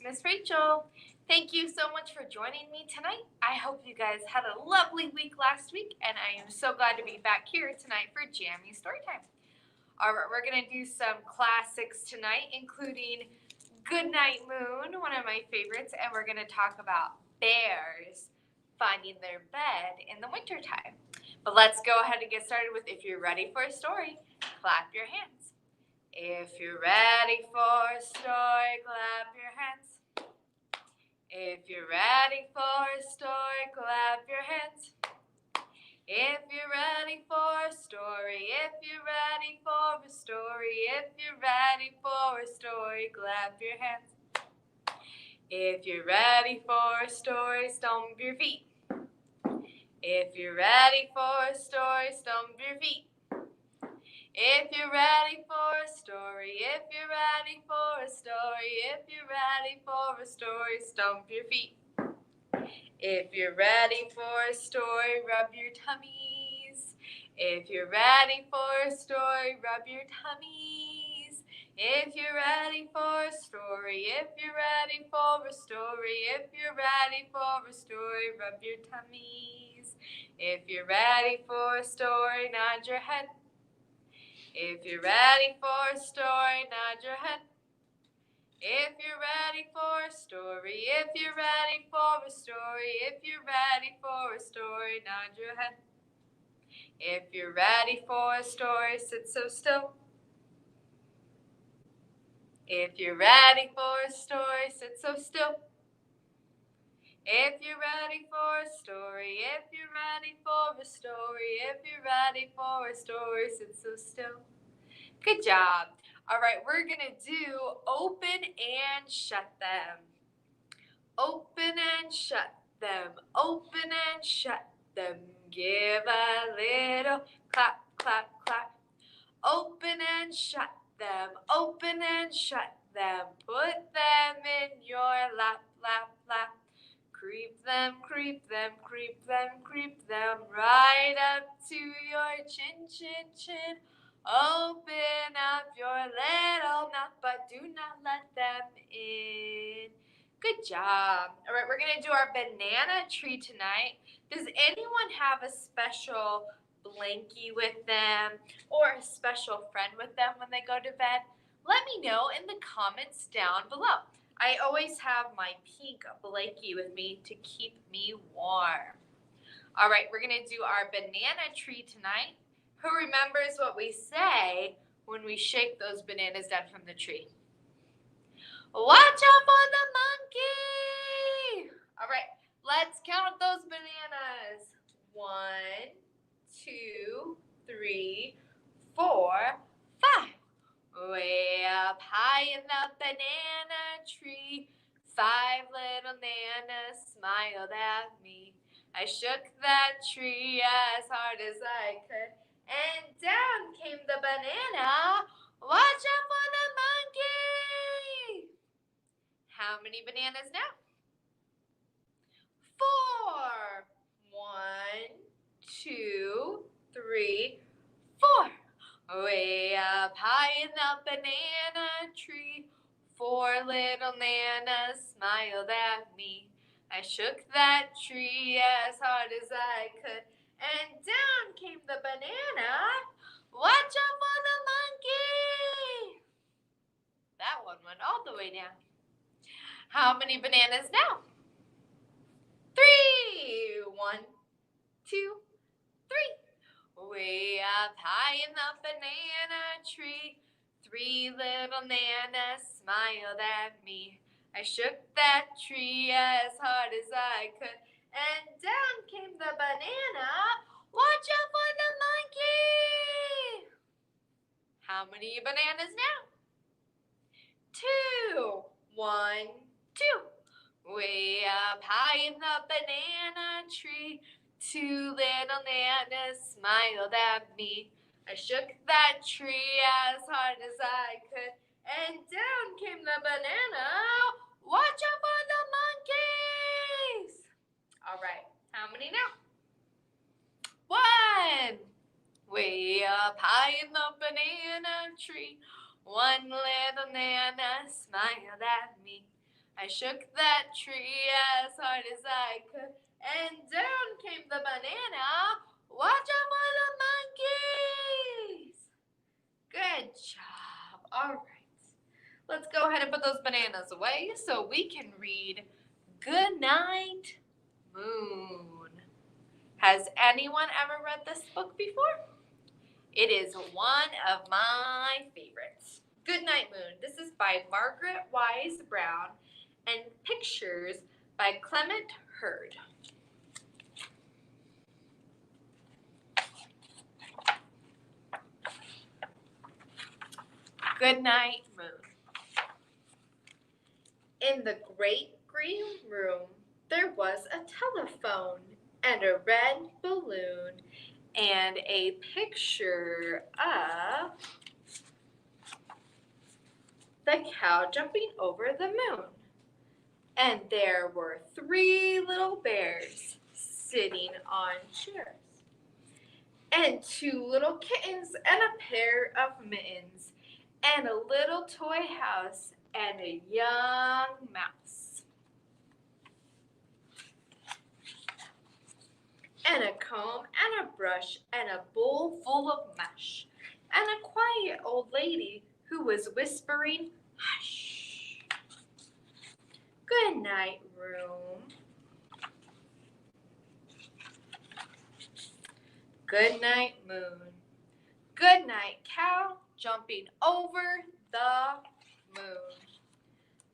Miss Rachel. Thank you so much for joining me tonight. I hope you guys had a lovely week last week, and I am so glad to be back here tonight for Jammie Storytime. All right, we're going to do some classics tonight, including Goodnight Moon, one of my favorites, and we're going to talk about bears finding their bed in the wintertime. But let's go ahead and get started with If You're Ready for a Story, clap your hands. If you're ready for a story, clap your hands. If you're ready for a story, clap your hands. If you're ready for a story, if you're ready for a story, if you're ready for a story, clap your hands. If you're ready for a story, stomp your feet. If you're ready for a story, stomp your feet. If you're ready for a story, if you're ready for a story, if you're ready for a story, stomp your feet. If you're ready for a story, rub your tummies. If you're ready for a story, rub your tummies. If you're ready for a story, if you're ready for a story, if you're ready for a story, rub your tummies. If you're ready for a story, nod your head. If you're ready for a story, nod your head. If you're ready for a story, if you're ready for a story, if you're ready for a story, nod your head. If you're ready for a story, sit so still. If you're ready for a story, sit so still. If you're ready for a story, if you're ready for a story, if you're ready for a story, sit so still. Good job. All right, we're going to do open and shut them. Open and shut them. Open and shut them. Give a little clap, clap, clap. Open and shut them. Open and shut them. Put them in your lap, lap, lap. Creep them, creep them, creep them, creep them right up to your chin, chin, chin. Open up your little mouth, but do not let them in. Good job. All right, we're going to do our banana tree tonight. Does anyone have a special blankie with them or a special friend with them when they go to bed? Let me know in the comments down below. I always have my pink blankie with me to keep me warm. All right, we're going to do our banana tree tonight. Who remembers what we say when we shake those bananas down from the tree? Watch out for the monkey! All right, let's count those bananas. 1, 2, 3, 4, 5. Way up high in the banana tree, 5 little nanas smiled at me. I shook that tree as hard as I could, and down came the banana. Watch out for the monkey! How many bananas now? 4. 1, 2, 3, 4. Way up high in the banana tree, 4 little nanas smiled at me. I shook that tree as hard as I could, and down came the banana. Watch out for the monkey! That one went all the way down. How many bananas now? 3. 1, 2, 3. Way up high in the banana tree, 3 little nanas smiled at me. I shook that tree as hard as I could, and down came the banana. Watch out for the monkey! How many bananas now? 2. 1, 2. Way up high in the banana tree, 2 little nanas smiled at me. I shook that tree as hard as I could, and down came the banana. Watch out for the monkeys! All right, how many now? 1. Way up high in the banana tree, 1 little nana smiled at me. I shook that tree as hard as I could, and down came the banana. Watch out for the monkeys! Good job. All right. Let's go ahead and put those bananas away so we can read Good Night, Moon. Has anyone ever read this book before? It is one of my favorites. Good Night, Moon. This is by Margaret Wise Brown and pictures by Clement Hurd. Good Night, Moon. In the great green room, there was a telephone and a red balloon and a picture of the cow jumping over the moon. And there were 3 little bears sitting on chairs, and 2 little kittens and a pair of mittens, and a little toy house and a young mouse. And a comb and a brush and a bowl full of mush, and a quiet old lady who was whispering, hush. Good night, room. Good night, moon. Good night, cow jumping over the moon.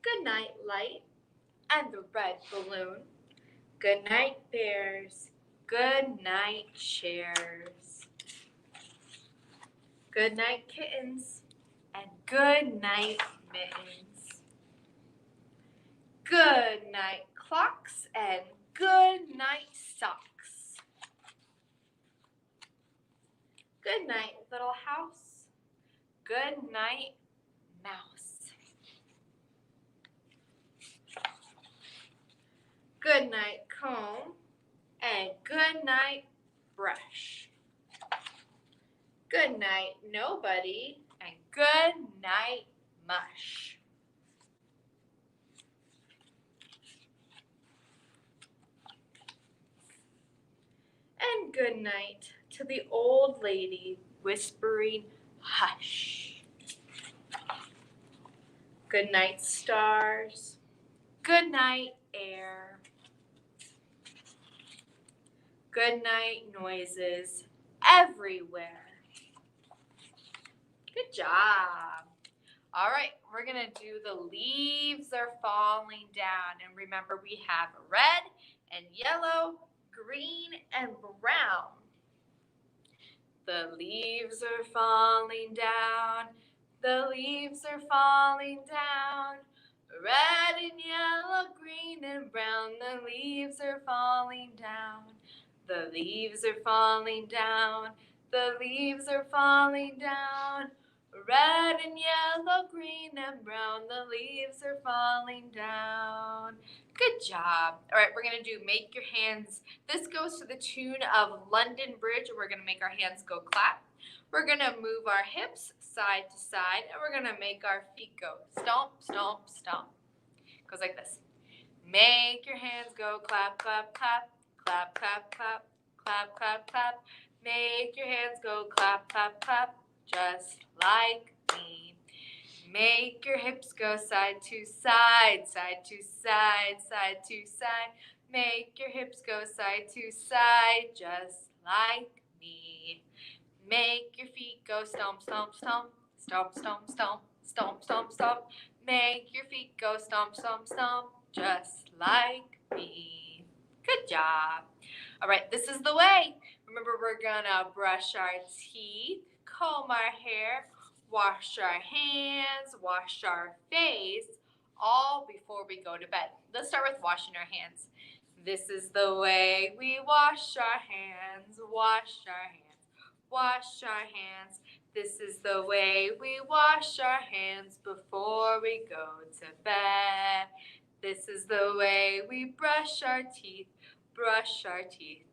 Good night, light and the red balloon. Good night, bears. Good night, chairs. Good night, kittens. And good night, mittens. Good night, clocks. And good night, socks. Good night, little house. Good night, mouse. Good night, comb. And good night, brush. Good night, nobody. And good night, mush. And good night to the old lady whispering, hush. Good night, stars. Good night, air. Good night, noises everywhere. Good job. All right, we're going to do the leaves are falling down. And remember, we have red and yellow, green and brown. The leaves are falling down. The leaves are falling down. Red and yellow, green and brown. The leaves are falling down. The leaves are falling down. The leaves are falling down. Red and yellow, green and brown. The leaves are falling down. Good job. All right, we're going to do Make Your Hands. This goes to the tune of London Bridge, and we're going to make our hands go clap. We're going to move our hips side to side, and we're going to make our feet go stomp, stomp, stomp. Goes like this. Make your hands go clap, clap, clap, clap, clap, clap, clap, clap, clap. Make your hands go clap, clap, clap, just like me. Make your hips go side to side, side to side, side to side. Make your hips go side to side, just like me. Make your feet go stomp, stomp, stomp, stomp, stomp, stomp, stomp, stomp, stomp. Make your feet go stomp, stomp, stomp, just like me. Good job. All right, this is the way. Remember, we're gonna brush our teeth, comb our hair, wash our hands, wash our face, all before we go to bed. Let's start with washing our hands. This is the way we wash our hands, wash our hands, wash our hands. This is the way we wash our hands before we go to bed. This is the way we brush our teeth, brush our teeth,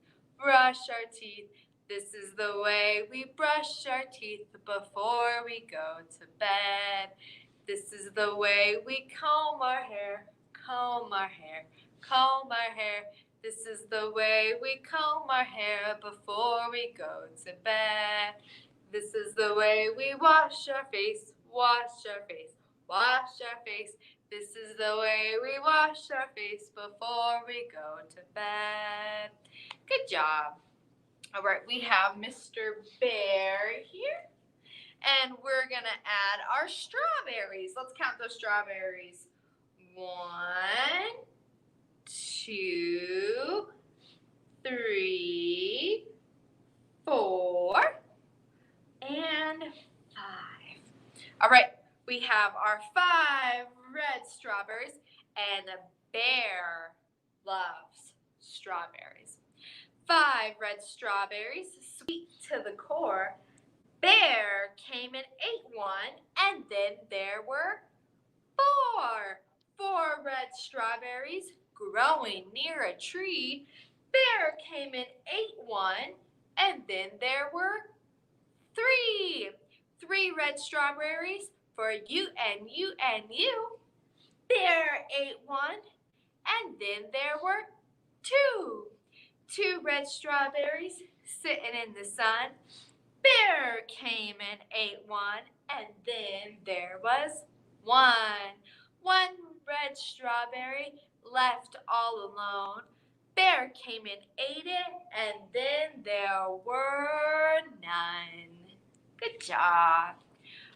brush our teeth. This is the way we brush our teeth before we go to bed. This is the way we comb our hair, comb our hair, comb our hair. This is the way we comb our hair before we go to bed. This is the way we wash our face, wash our face, wash our face. This is the way we wash our face before we go to bed. Good job. All right, we have Mr. Bear here. And we're going to add our strawberries. Let's count those strawberries. 1, 2, 3, 4, and 5. All right, we have our 5 red strawberries, and the bear loves strawberries. 5 red strawberries, sweet to the core. Bear came and ate one, and then there were 4 red strawberries growing near a tree. Bear came and ate one, and then there were 3 red strawberries for you and you and you. Bear ate one, and then there were 2 red strawberries sitting in the sun. Bear came and ate one, and then there was 1 red strawberry left all alone. Bear came and ate it, and then there were none. Good job.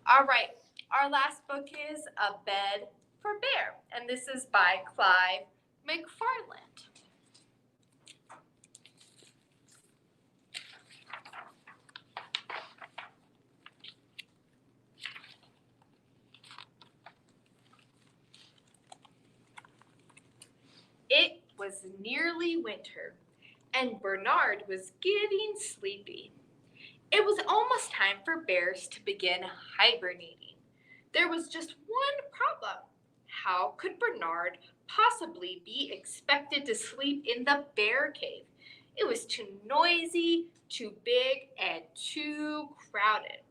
All right, our last book is A Bed for Bear, and this is by Clive McFarland. It was nearly winter, and Bernard was getting sleepy. It was almost time for bears to begin hibernating. There was just one problem. How could Bernard possibly be expected to sleep in the bear cave? It was too noisy, too big, and too crowded.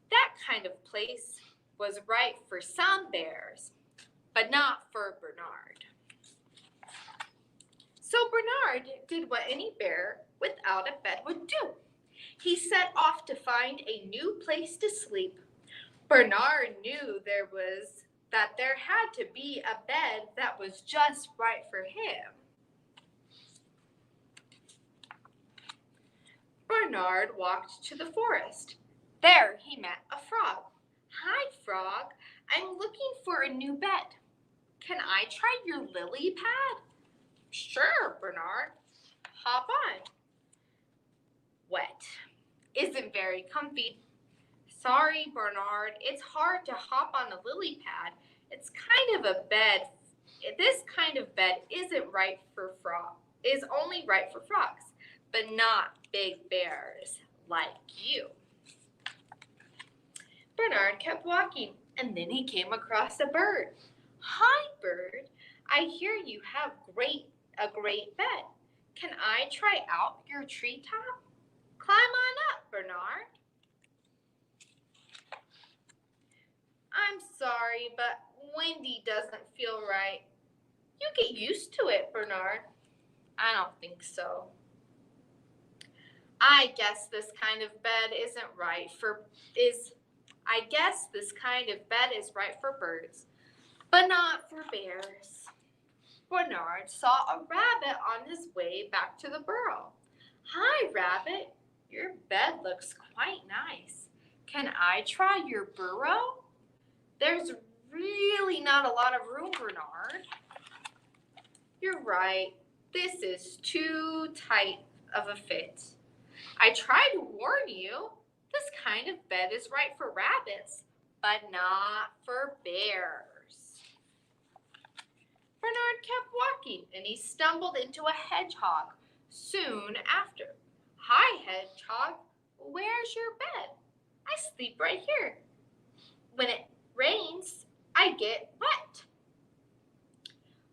That kind of place was right for some bears, but not for Bernard. So Bernard did what any bear without a bed would do. He set off to find a new place to sleep. Bernard knew that there had to be a bed that was just right for him. Bernard walked to the forest. There he met a frog. "Hi, Frog. I'm looking for a new bed. Can I try your lily pad?" "Sure, Bernard. Hop on." Wet. Isn't very comfy. "Sorry, Bernard. It's hard to hop on a lily pad. It's kind of a bed. This kind of bed isn't right for is only right for frogs, but not big bears like you." Bernard kept walking, and then he came across a bird. "Hi, bird. I hear you have a great bed. Can I try out your treetop?" "Climb on up, Bernard." "I'm sorry, but windy doesn't feel right." "You get used to it, Bernard." "I don't think so." I guess this kind of bed is right for birds, but not for bears. Bernard saw a rabbit on his way back to the burrow. "Hi, Rabbit. Your bed looks quite nice. Can I try your burrow?" "There's really not a lot of room, Bernard." "You're right. This is too tight of a fit. I tried to warn you. This kind of bed is right for rabbits, but not for bears." Bernard kept walking, and he stumbled into a hedgehog soon after. "Hi, hedgehog. Where's your bed?" "I sleep right here. When it rains, I get wet."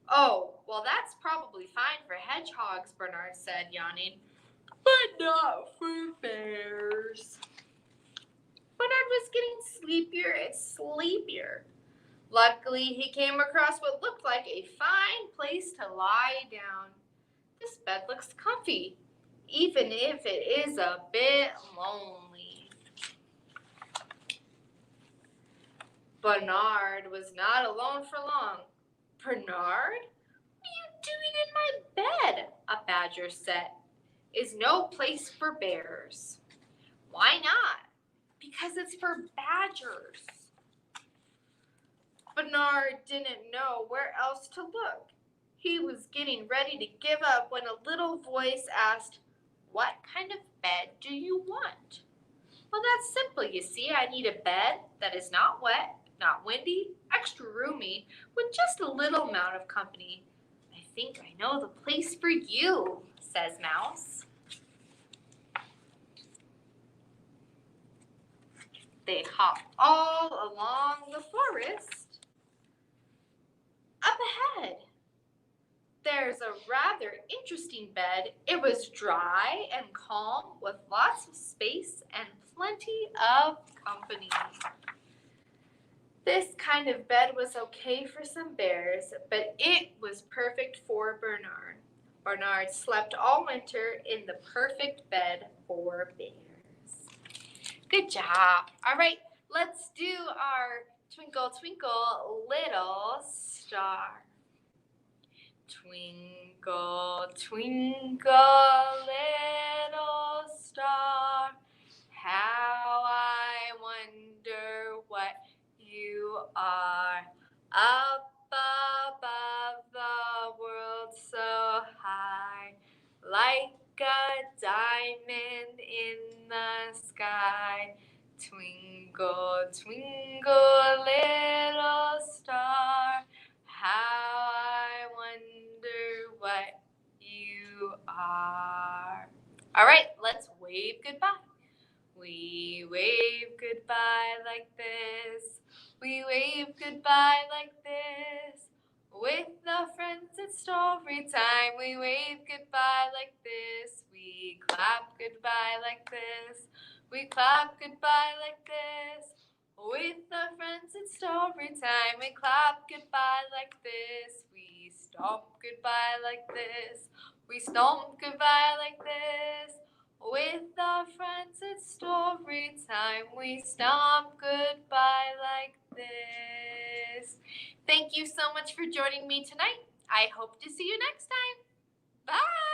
"Oh, well, that's probably fine for hedgehogs," Bernard said, yawning, "but not for bears." Bernard was getting sleepier and sleepier. Luckily, he came across what looked like a fine place to lie down. This bed looks comfy, even if it is a bit lonely. Bernard was not alone for long. Bernard? What are you doing in my bed? A badger said. Is no place for bears. Why not? Because it's for badgers. Bernard didn't know where else to look. He was getting ready to give up when a little voice asked, What kind of bed do you want? Well, that's simple, you see. I need a bed that is not wet, not windy, extra roomy, with just a little amount of company. I think I know the place for you, says Mouse. They hopped all along the forest. Up ahead, there's a rather interesting bed. It was dry and calm with lots of space and plenty of company. This kind of bed was okay for some bears, but it was perfect for Bernard. Bernard slept all winter in the perfect bed for bears. Good job. All right, let's do our Twinkle, Twinkle, Little Star. Twinkle, twinkle, little star, how I wonder what you are. Up above the world so high, like a diamond in the sky. Twinkle, twinkle, little star, how I wonder what you are. All right, let's wave goodbye. We wave goodbye like this. We wave goodbye like this. With the friends it's story time. We wave goodbye like this. We clap goodbye like this. We clap goodbye like this. With the friends it's story time. We clap goodbye like this. We stomp goodbye like this. We stomp goodbye like this. With our friends it's story time. We stomp goodbye like this. Thank you so much for joining me tonight. I hope to see you next time. Bye!